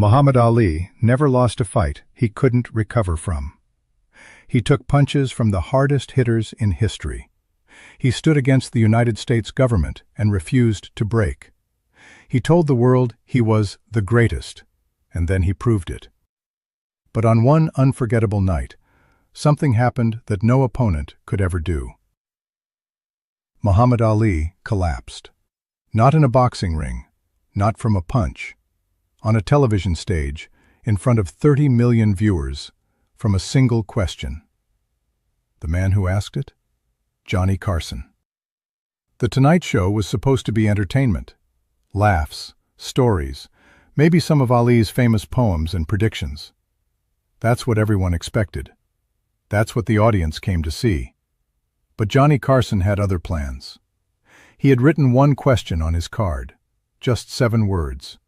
Muhammad Ali never lost a fight he couldn't recover from. He took punches from the hardest hitters in history. He stood against the United States government and refused to break. He told the world he was the greatest, and then he proved it. But on one unforgettable night, something happened that no opponent could ever do. Muhammad Ali collapsed. Not in a boxing ring, not from a punch. On a television stage, in front of 30 million viewers, from a single question. The man who asked it? Johnny Carson. The Tonight Show was supposed to be entertainment. Laughs, stories, maybe some of Ali's famous poems and predictions. That's what everyone expected. That's what the audience came to see. But Johnny Carson had other plans. He had written one question on his card, just 7 words.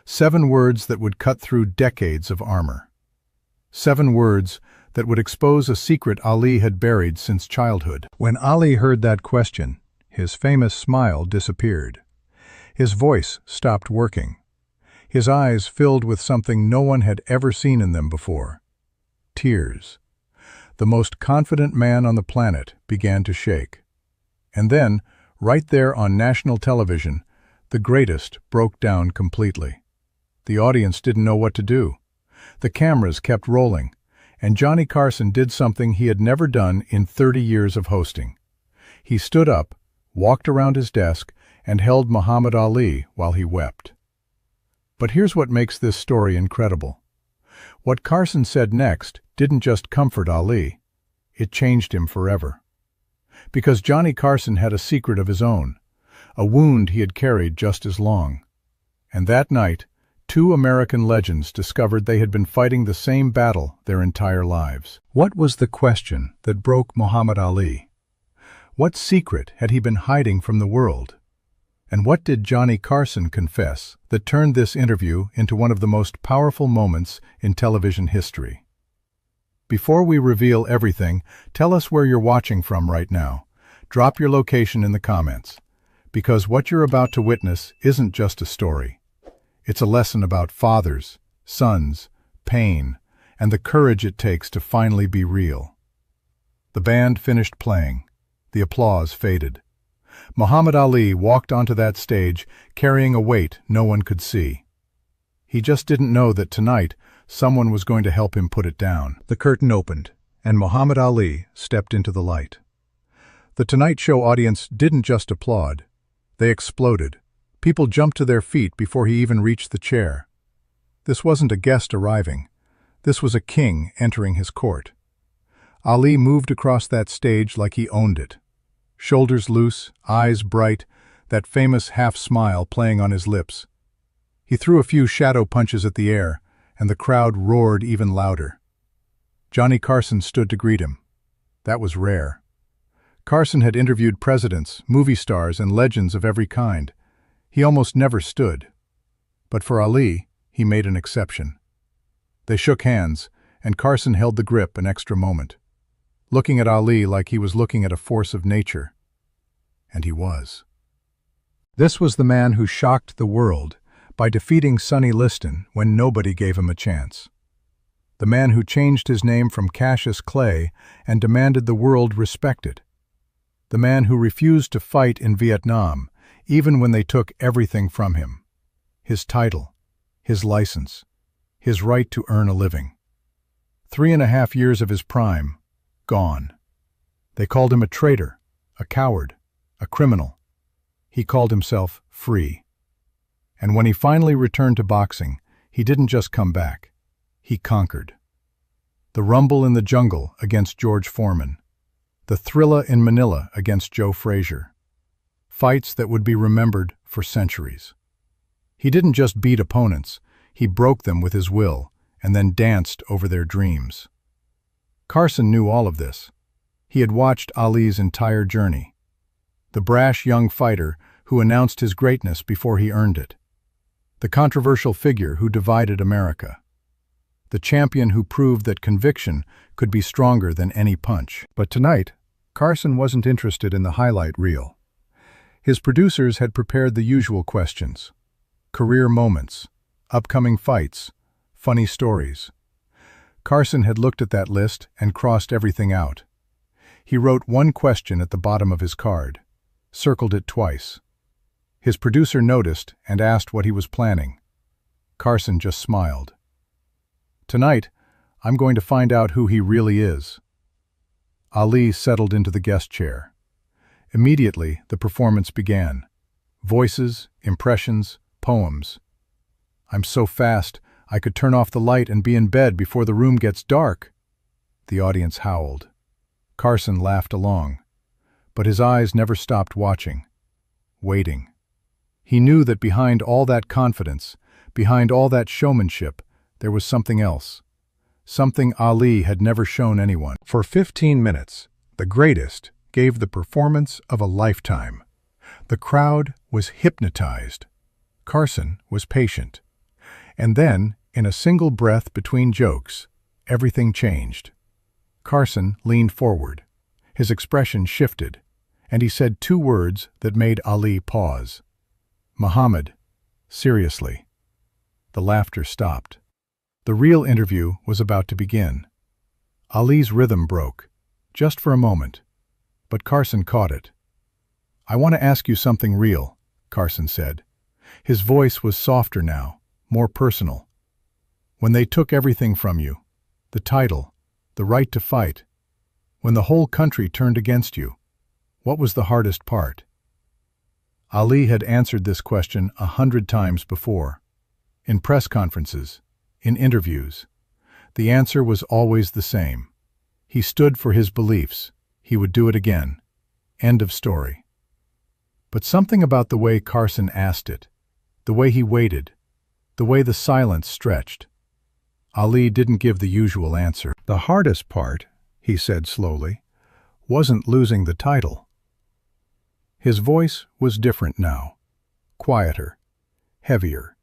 7 words that would cut through decades of armor. 7 words that would expose a secret Ali had buried since childhood. When Ali heard that question, his famous smile disappeared. His voice stopped working. His eyes filled with something no one had ever seen in them before. Tears. The most confident man on the planet began to shake. And then, right there on national television, the greatest broke down completely. The audience didn't know what to do. The cameras kept rolling, and Johnny Carson did something he had never done in 30 years of hosting. He stood up, walked around his desk, and held Muhammad Ali while he wept. But here's what makes this story incredible. What Carson said next didn't just comfort Ali. It changed him forever. Because Johnny Carson had a secret of his own, a wound he had carried just as long. And that night, 2 American legends discovered they had been fighting the same battle their entire lives. What was the question that broke Muhammad Ali? What secret had he been hiding from the world? And what did Johnny Carson confess that turned this interview into one of the most powerful moments in television history? Before we reveal everything, tell us where you're watching from right now. Drop your location in the comments. Because what you're about to witness isn't just a story. It's a lesson about fathers, sons, pain, and the courage it takes to finally be real. The band finished playing. The applause faded. Muhammad Ali walked onto that stage carrying a weight no one could see. He just didn't know that tonight someone was going to help him put it down. The curtain opened, and Muhammad Ali stepped into the light. The Tonight Show audience didn't just applaud. They exploded. People jumped to their feet before he even reached the chair. This wasn't a guest arriving. This was a king entering his court. Ali moved across that stage like he owned it. Shoulders loose, eyes bright, that famous half-smile playing on his lips. He threw a few shadow punches at the air, and the crowd roared even louder. Johnny Carson stood to greet him. That was rare. Carson had interviewed presidents, movie stars, and legends of every kind. He almost never stood. But for Ali, he made an exception. They shook hands, and Carson held the grip an extra moment, looking at Ali like he was looking at a force of nature. And he was. This was the man who shocked the world by defeating Sonny Liston when nobody gave him a chance. The man who changed his name from Cassius Clay and demanded the world respect it. The man who refused to fight in Vietnam, even when they took everything from him. His title, his license, his right to earn a living. 3.5 years of his prime, gone. They called him a traitor, a coward, a criminal. He called himself free. And when he finally returned to boxing, he didn't just come back. He conquered. The rumble in the jungle against George Foreman. The Thrilla in Manila against Joe Frazier. Fights that would be remembered for centuries. He didn't just beat opponents, he broke them with his will and then danced over their dreams. Carson knew all of this. He had watched Ali's entire journey. The brash young fighter who announced his greatness before he earned it. The controversial figure who divided America. The champion who proved that conviction could be stronger than any punch. But tonight, Carson wasn't interested in the highlight reel. His producers had prepared the usual questions. Career moments, upcoming fights, funny stories. Carson had looked at that list and crossed everything out. He wrote one question at the bottom of his card, circled it twice. His producer noticed and asked what he was planning. Carson just smiled. "Tonight, I'm going to find out who he really is." Ali settled into the guest chair. Immediately, the performance began. Voices, impressions, poems. "I'm so fast, I could turn off the light and be in bed before the room gets dark." The audience howled. Carson laughed along, but his eyes never stopped watching, waiting. He knew that behind all that confidence, behind all that showmanship, there was something else. Something Ali had never shown anyone. For 15 minutes, the greatest gave the performance of a lifetime. The crowd was hypnotized. Carson was patient. And then, in a single breath between jokes, everything changed. Carson leaned forward. His expression shifted, and he said two words that made Ali pause. "Muhammad, seriously." The laughter stopped. The real interview was about to begin. Ali's rhythm broke, just for a moment, but Carson caught it. "I want to ask you something real," Carson said. His voice was softer now, more personal. "When they took everything from you, the title, the right to fight, when the whole country turned against you, what was the hardest part?" Ali had answered this question 100 times before, in press conferences, in interviews. The answer was always the same. He stood for his beliefs. He would do it again. End of story. But something about the way Carson asked it, the way he waited, the way the silence stretched. Ali didn't give the usual answer. "The hardest part," he said slowly, "wasn't losing the title." His voice was different now, quieter, heavier.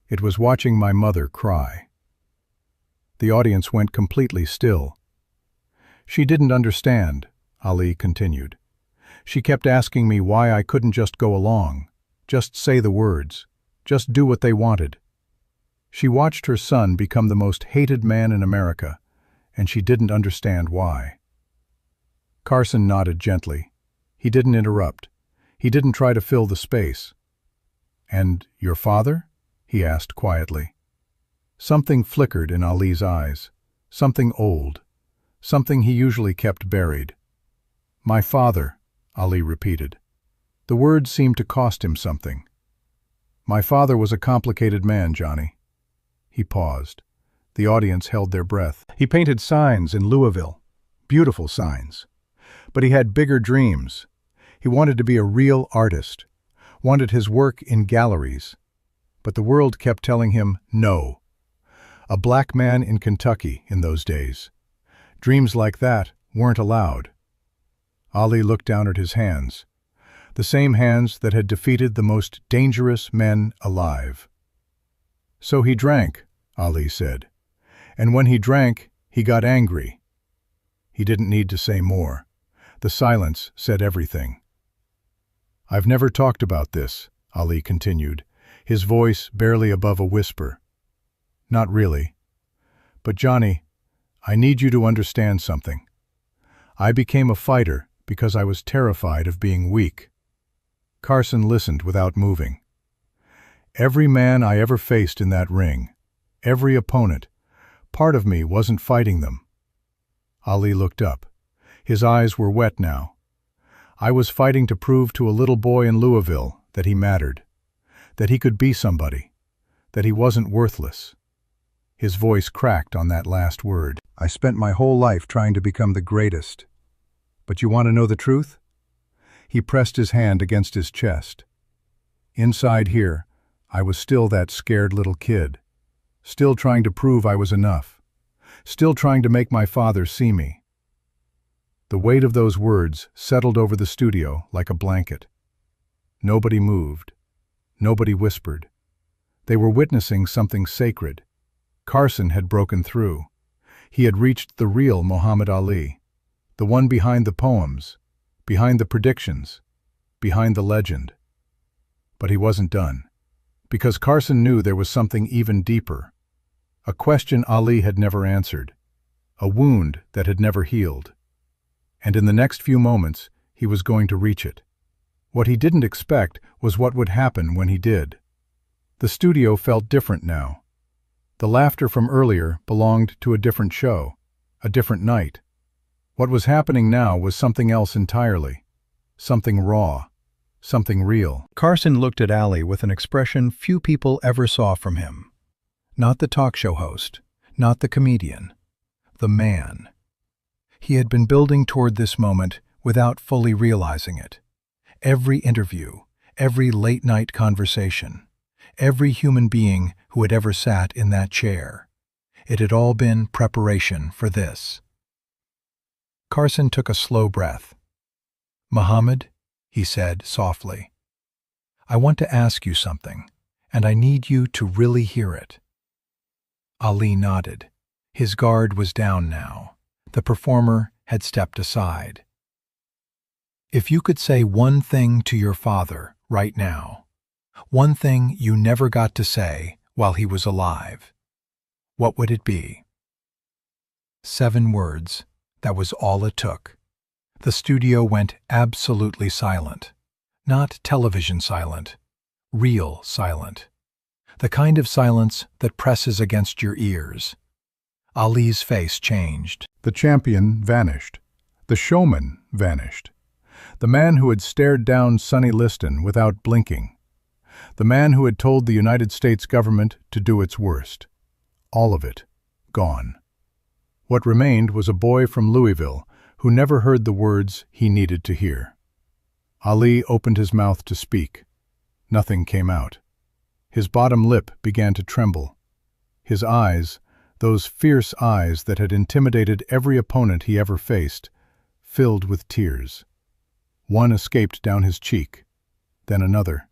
It was watching my mother cry. The audience went completely still. "She didn't understand," Ali continued. "She kept asking me why I couldn't just go along, just say the words, just do what they wanted. She watched her son become the most hated man in America, and she didn't understand why." Carson nodded gently. He didn't interrupt. He didn't try to fill the space. "And your father?" he asked quietly. Something flickered in Ali's eyes, something old, something he usually kept buried. "My father," Ali repeated. The words seemed to cost him something. "My father was a complicated man, Johnny." He paused. The audience held their breath. "He painted signs in Louisville, beautiful signs. But he had bigger dreams. He wanted to be a real artist, wanted his work in galleries. But the world kept telling him no. A black man in Kentucky in those days. Dreams like that weren't allowed." Ali looked down at his hands, the same hands that had defeated the most dangerous men alive. "So he drank," Ali said. "And when he drank, he got angry." He didn't need to say more. The silence said everything. "I've never talked about this," Ali continued, his voice barely above a whisper. "Not really. But Johnny, I need you to understand something. I became a fighter because I was terrified of being weak." Carson listened without moving. "Every man I ever faced in that ring, every opponent, part of me wasn't fighting them." Ali looked up. His eyes were wet now. "I was fighting to prove to a little boy in Louisville that he mattered, that he could be somebody, that he wasn't worthless." His voice cracked on that last word. "I spent my whole life trying to become the greatest. But you want to know the truth?" He pressed his hand against his chest. "Inside here, I was still that scared little kid, still trying to prove I was enough, still trying to make my father see me." The weight of those words settled over the studio like a blanket. Nobody moved. Nobody whispered. They were witnessing something sacred. Carson had broken through. He had reached the real Muhammad Ali, the one behind the poems, behind the predictions, behind the legend. But he wasn't done. Because Carson knew there was something even deeper. A question Ali had never answered. A wound that had never healed. And in the next few moments, he was going to reach it. What he didn't expect was what would happen when he did. The studio felt different now. The laughter from earlier belonged to a different show, a different night. What was happening now was something else entirely. Something raw. Something real. Carson looked at Ali with an expression few people ever saw from him. Not the talk show host, not the comedian. The man. He had been building toward this moment without fully realizing it. Every interview, every late-night conversation, every human being who had ever sat in that chair. It had all been preparation for this. Carson took a slow breath. "Muhammad," he said softly, "I want to ask you something, and I need you to really hear it." Ali nodded. His guard was down now. The performer had stepped aside. "If you could say one thing to your father right now, one thing you never got to say while he was alive, what would it be?" 7 words. That was all it took. The studio went absolutely silent. Not television silent, real silent. The kind of silence that presses against your ears. Ali's face changed. The champion vanished. The showman vanished. The man who had stared down Sonny Liston without blinking. The man who had told the United States government to do its worst. All of it, gone. What remained was a boy from Louisville who never heard the words he needed to hear. Ali opened his mouth to speak. Nothing came out. His bottom lip began to tremble. His eyes, those fierce eyes that had intimidated every opponent he ever faced, filled with tears. One escaped down his cheek, then another.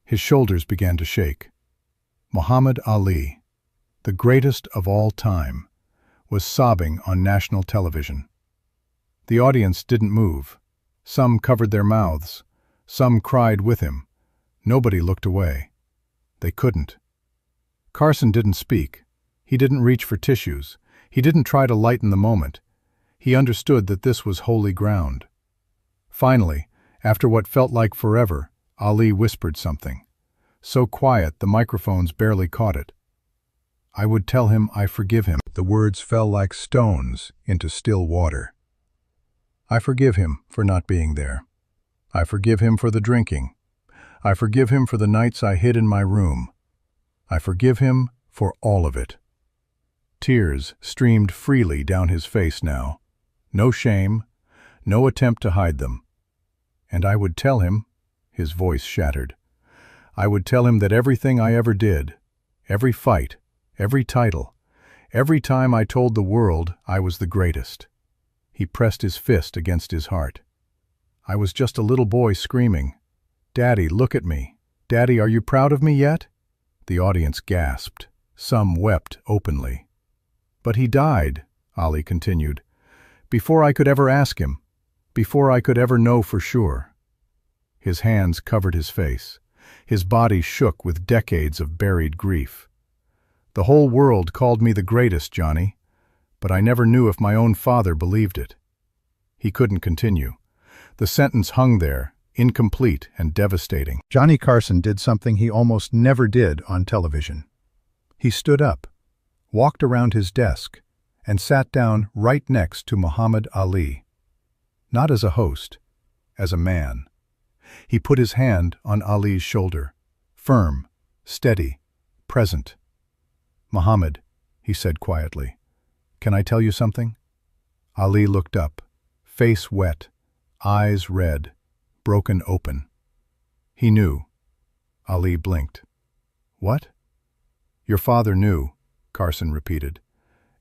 His shoulders began to shake. Muhammad Ali, the greatest of all time, was sobbing on national television. The audience didn't move. Some covered their mouths. Some cried with him. Nobody looked away. They couldn't. Carson didn't speak. He didn't reach for tissues. He didn't try to lighten the moment. He understood that this was holy ground. Finally, after what felt like forever, Ali whispered something. So quiet the microphones barely caught it. "I would tell him I forgive him." The words fell like stones into still water. "I forgive him for not being there. I forgive him for the drinking. I forgive him for the nights I hid in my room. I forgive him for all of it." Tears streamed freely down his face now. No shame, no attempt to hide them. "And I would tell him," his voice shattered, "I would tell him that everything I ever did, every fight, every title, every time I told the world I was the greatest." He pressed his fist against his heart. "I was just a little boy screaming, 'Daddy, look at me. Daddy, are you proud of me yet?'" The audience gasped. Some wept openly. "But he died," Ali continued, "before I could ever ask him, before I could ever know for sure." His hands covered his face. His body shook with decades of buried grief. "The whole world called me the greatest, Johnny, but I never knew if my own father believed it." He couldn't continue. The sentence hung there, incomplete and devastating. Johnny Carson did something he almost never did on television. He stood up, walked around his desk, and sat down right next to Muhammad Ali. Not as a host, as a man. He put his hand on Ali's shoulder, firm, steady, present. "Muhammad," he said quietly, "can I tell you something?" Ali looked up, face wet, eyes red, broken open. He knew. Ali blinked. "What?" "Your father knew," Carson repeated.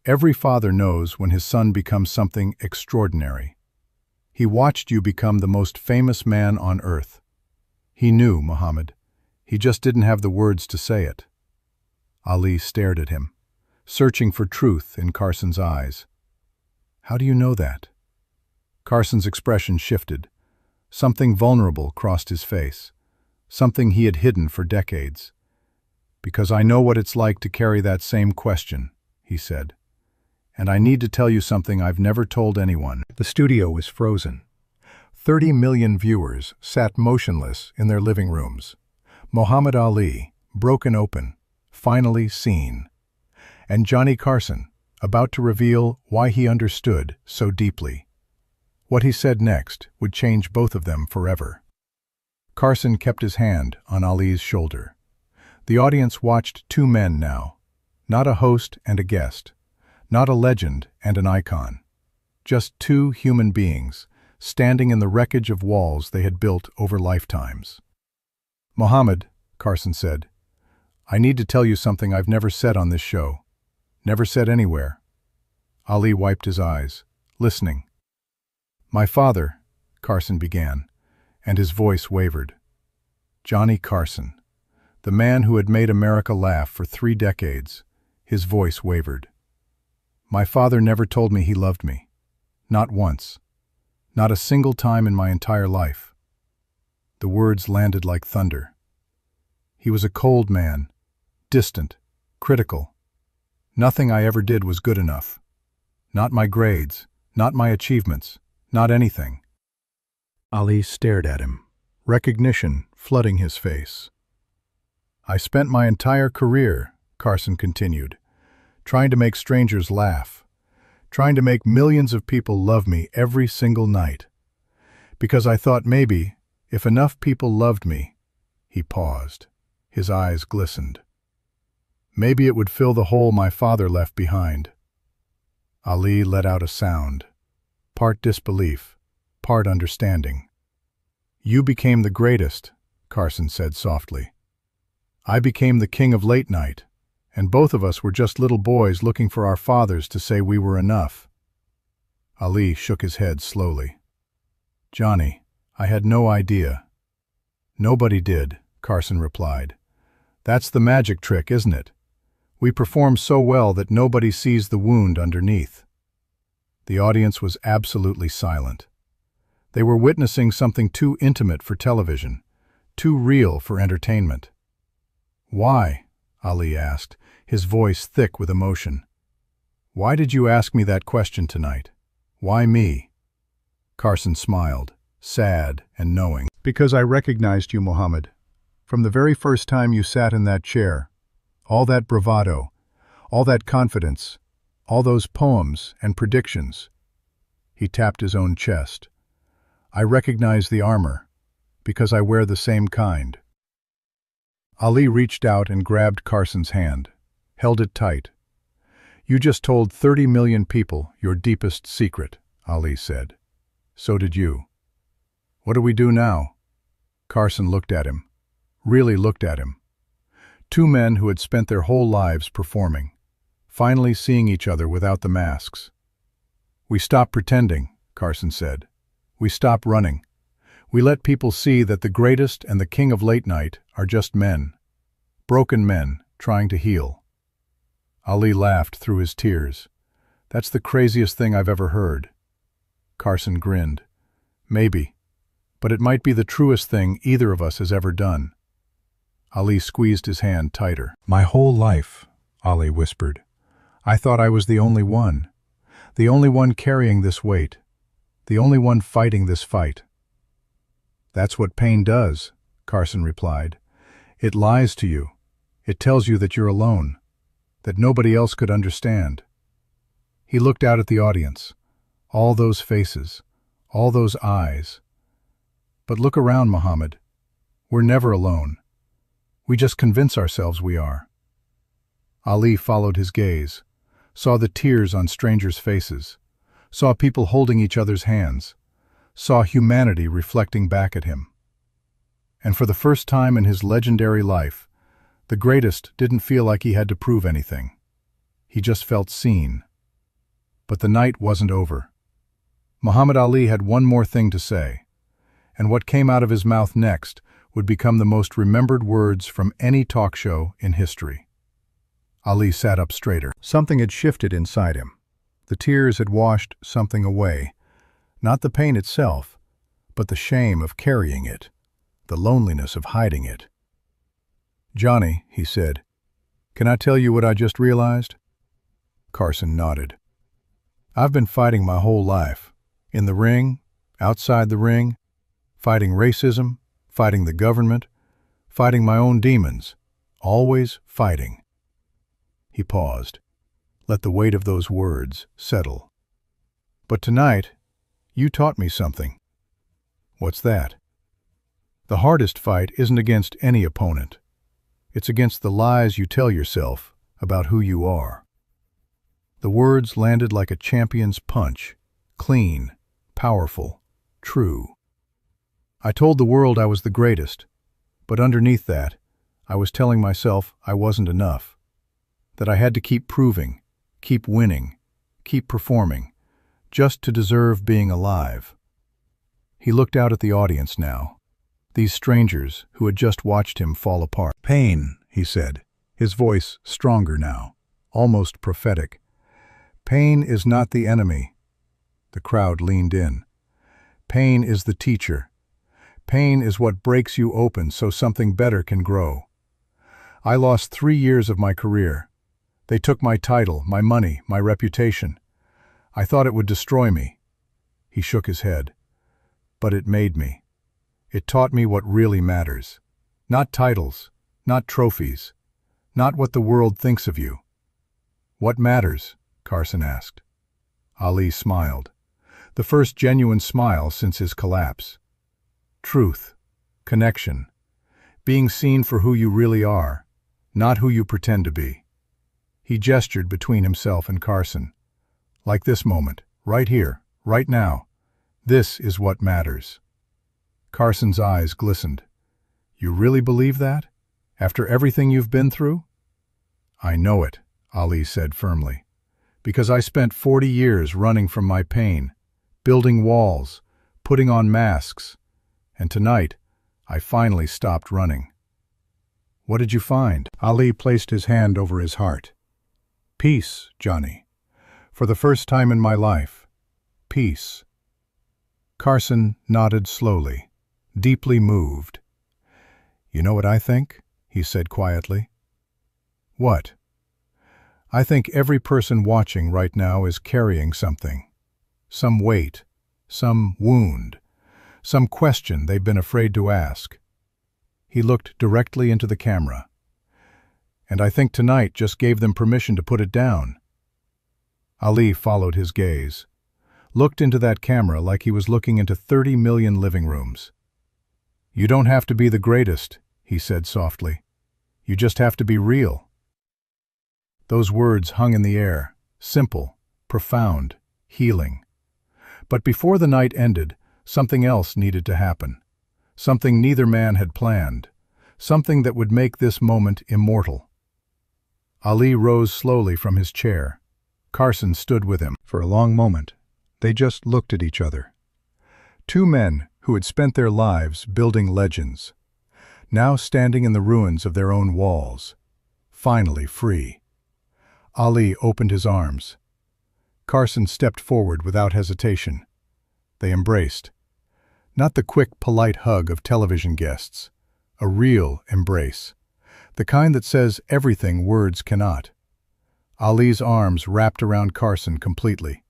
"Every father knows when his son becomes something extraordinary. He watched you become the most famous man on earth. He knew, Muhammad. He just didn't have the words to say it." Ali stared at him, searching for truth in Carson's eyes. "How do you know that?" Carson's expression shifted. Something vulnerable crossed his face, something he had hidden for decades. "Because I know what it's like to carry that same question," he said. "And I need to tell you something I've never told anyone." The studio was frozen. 30 million viewers sat motionless in their living rooms. Muhammad Ali, broken open, finally seen. And Johnny Carson, about to reveal why he understood so deeply. What he said next would change both of them forever. Carson kept his hand on Ali's shoulder. The audience watched two men now, not a host and a guest, not a legend and an icon, just two human beings standing in the wreckage of walls they had built over lifetimes. "Muhammad," Carson said, "I need to tell you something I've never said on this show, never said anywhere." Ali wiped his eyes, listening. "My father," Carson began, and his voice wavered. Johnny Carson, the man who had made America laugh for 3 decades, his voice wavered. "My father never told me he loved me. Not once. Not a single time in my entire life." The words landed like thunder. He was a cold man, distant, critical. "Nothing I ever did was good enough. Not my grades, not my achievements, not anything." Ali stared at him, recognition flooding his face. "I spent my entire career," Carson continued, "trying to make strangers laugh, trying to make millions of people love me every single night. Because I thought maybe, if enough people loved me," he paused, his eyes glistened, "maybe it would fill the hole my father left behind." Ali let out a sound, part disbelief, part understanding. "You became the greatest," Carson said softly. "I became the king of late night, and both of us were just little boys looking for our fathers to say we were enough." Ali shook his head slowly. "Johnny, I had no idea." "Nobody did," Carson replied. "That's the magic trick, isn't it? We perform so well that nobody sees the wound underneath." The audience was absolutely silent. They were witnessing something too intimate for television, too real for entertainment. "Why?" Ali asked, his voice thick with emotion. "Why did you ask me that question tonight? Why me?" Carson smiled, sad and knowing. "Because I recognized you, Muhammad. From the very first time you sat in that chair, all that bravado, all that confidence, all those poems and predictions." He tapped his own chest. "I recognize the armor, because I wear the same kind." Ali reached out and grabbed Carson's hand, held it tight. "You just told 30 million people your deepest secret," Ali said. "So did you. What do we do now?" Carson looked at him, really looked at him. Two men who had spent their whole lives performing, finally seeing each other without the masks. "We stop pretending," Carson said. "We stop running. We let people see that the greatest and the king of late night are just men. Broken men trying to heal." Ali laughed through his tears. "That's the craziest thing I've ever heard." Carson grinned. "Maybe, but it might be the truest thing either of us has ever done." Ali squeezed his hand tighter. "My whole life," Ali whispered, "I thought I was the only one carrying this weight, the only one fighting this fight." "That's what pain does," Carson replied. "It lies to you. It tells you that you're alone, that nobody else could understand." He looked out at the audience, all those faces, all those eyes. "But look around, Muhammad. We're never alone. We just convince ourselves we are." Ali followed his gaze, saw the tears on strangers' faces, saw people holding each other's hands, saw humanity reflecting back at him. And for the first time in his legendary life, the greatest didn't feel like he had to prove anything. He just felt seen. But the night wasn't over. Muhammad Ali had one more thing to say, and what came out of his mouth next would become the most remembered words from any talk show in history. Ali sat up straighter. Something had shifted inside him. The tears had washed something away. Not the pain itself, but the shame of carrying it, the loneliness of hiding it. "Johnny," he said, Can I tell you what I just realized? Carson nodded. I've been fighting my whole life. In the ring, outside the ring, fighting racism, fighting the government, fighting my own demons. Always fighting. He paused. Let the weight of those words settle. But tonight, you taught me something. What's that? The hardest fight isn't against any opponent. It's against the lies you tell yourself about who you are. The words landed like a champion's punch, clean, powerful, true. I told the world I was the greatest, but underneath that, I was telling myself I wasn't enough, that I had to keep proving, keep winning, keep performing, just to deserve being alive. He looked out at the audience now, these strangers who had just watched him fall apart. Pain, he said, his voice stronger now, almost prophetic. Pain is not the enemy. The crowd leaned in. Pain is the teacher. Pain is what breaks you open so something better can grow. I lost 3 years of my career. They took my title, my money, my reputation. I thought it would destroy me. He shook his head. But it made me. It taught me what really matters. Not titles, not trophies, not what the world thinks of you. What matters? Carson asked. Ali smiled. The first genuine smile since his collapse. Truth, connection, being seen for who you really are, not who you pretend to be. He gestured between himself and Carson. Like this moment, right here, right now. This is what matters. Carson's eyes glistened. You really believe that? After everything you've been through? I know it, Ali said firmly. Because I spent 40 years running from my pain, building walls, putting on masks, and tonight, I finally stopped running. What did you find? Ali placed his hand over his heart. Peace, Johnny. For the first time in my life, peace. Carson nodded slowly, deeply moved. You know what I think? He said quietly. What? I think every person watching right now is carrying something. Some weight, some wound, some question they've been afraid to ask. He looked directly into the camera. And I think tonight just gave them permission to put it down. Ali followed his gaze, looked into that camera like he was looking into 30 million living rooms. You don't have to be the greatest, he said softly. You just have to be real. Those words hung in the air, simple, profound, healing. But before the night ended, something else needed to happen. Something neither man had planned. Something that would make this moment immortal. Ali rose slowly from his chair. Carson stood with him. For a long moment, they just looked at each other. Two men who had spent their lives building legends, now standing in the ruins of their own walls, finally free. Ali opened his arms. Carson stepped forward without hesitation. They embraced. Not the quick, polite hug of television guests. A real embrace. The kind that says everything words cannot. Ali's arms wrapped around Carson completely.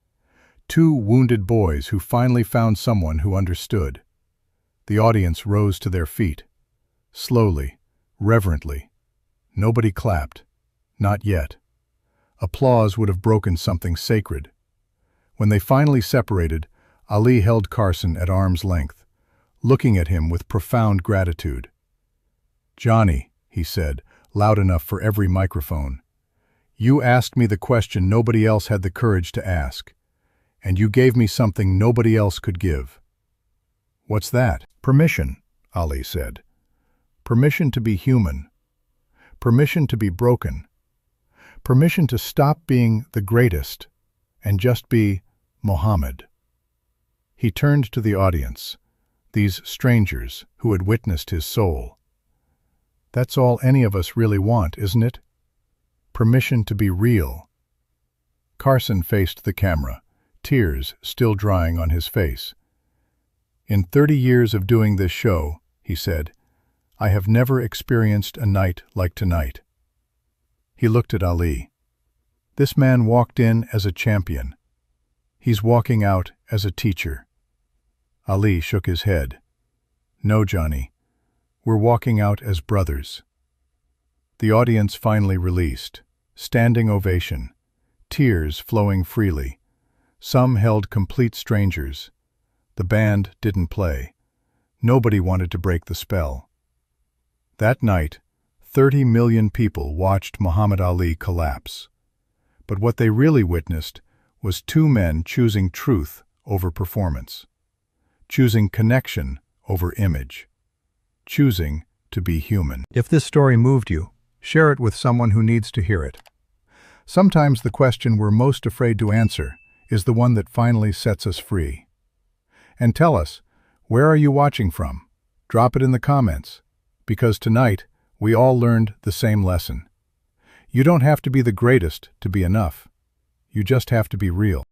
Two wounded boys who finally found someone who understood. The audience rose to their feet. Slowly, reverently. Nobody clapped. Not yet. Applause would have broken something sacred. When they finally separated, Ali held Carson at arm's length, looking at him with profound gratitude. Johnny, he said, loud enough for every microphone, you asked me the question nobody else had the courage to ask, and you gave me something nobody else could give. What's that? Permission, Ali said. Permission to be human. Permission to be broken. Permission to stop being the greatest and just be Mohammed. He turned to the audience, these strangers who had witnessed his soul. That's all any of us really want, isn't it? Permission to be real. Carson faced the camera, tears still drying on his face. In 30 years of doing this show, he said, I have never experienced a night like tonight. He looked at Ali. This man walked in as a champion. He's walking out as a teacher. Ali shook his head. No, Johnny. We're walking out as brothers. The audience finally released. Standing ovation. Tears flowing freely. Some held complete strangers. The band didn't play. Nobody wanted to break the spell. That night, 30 million people watched Muhammad Ali collapse. But what they really witnessed was two men choosing truth over performance, choosing connection over image, choosing to be human. If this story moved you, share it with someone who needs to hear it. Sometimes the question we're most afraid to answer is the one that finally sets us free. And tell us, where are you watching from? Drop it in the comments, because tonight we all learned the same lesson. You don't have to be the greatest to be enough. You just have to be real.